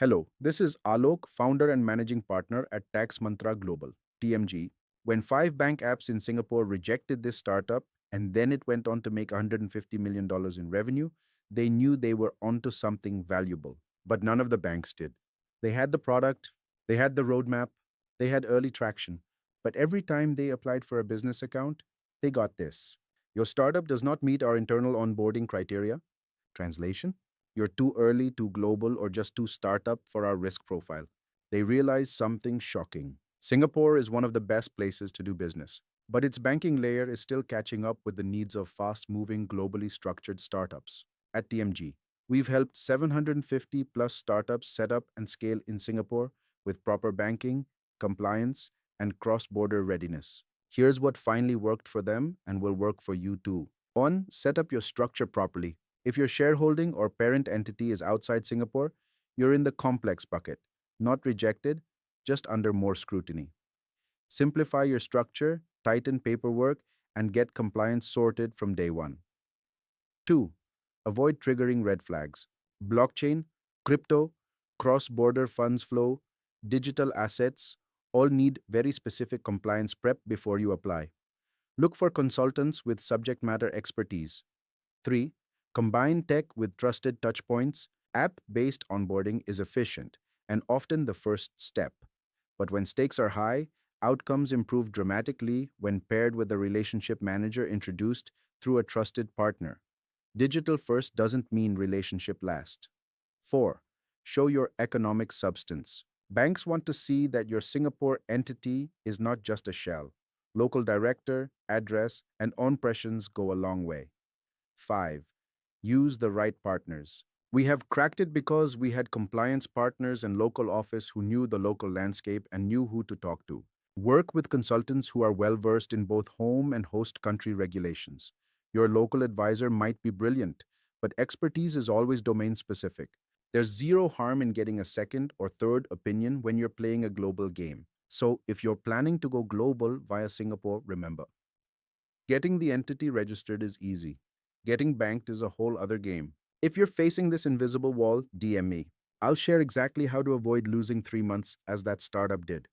Hello, this is Alok, founder and managing partner at Tax Mantra Global, TMG. When five bank apps in Singapore rejected this startup and then it went on to make $150 million in revenue, they knew they were onto something valuable. But none of the banks did. They had the product, they had the roadmap, they had early traction. But every time they applied for a business account, they got this. Your startup does not meet our internal onboarding criteria. Translation? You're too early, too global, or just too startup for our risk profile. They realize something shocking. Singapore is one of the best places to do business, but its banking layer is still catching up with the needs of fast moving, globally structured startups. At TMG, we've helped 750 plus startups set up and scale in Singapore with proper banking, compliance, and cross border readiness. Here's what finally worked for them and will work for you too. 1. Set up your structure properly. If your shareholding or parent entity is outside Singapore, you're in the complex bucket, not rejected, just under more scrutiny. Simplify your structure, tighten paperwork, and get compliance sorted from day one. 2. Avoid triggering red flags. Blockchain, crypto, cross border funds flow, digital assets all need very specific compliance prep before you apply. Look for consultants with subject matter expertise. 3. Combine tech with trusted touchpoints. App-based onboarding is efficient and often the first step. But when stakes are high, outcomes improve dramatically when paired with a relationship manager introduced through a trusted partner. Digital first doesn't mean relationship last. 4. Show your economic substance. Banks want to see that your Singapore entity is not just a shell. Local director, address, and on pressions go a long way. 5. Use the right partners. We have cracked it because we had compliance partners and local office who knew the local landscape and knew who to talk to. Work with consultants who are well versed in both home and host country regulations. Your local advisor might be brilliant, but expertise is always domain specific. There's zero harm in getting a second or third opinion when you're playing a global game. So, if you're planning to go global via Singapore, remember, getting the entity registered is easy. Getting banked is a whole other game. If you're facing this invisible wall, DM me. I'll share exactly how to avoid losing 3 months as that startup did.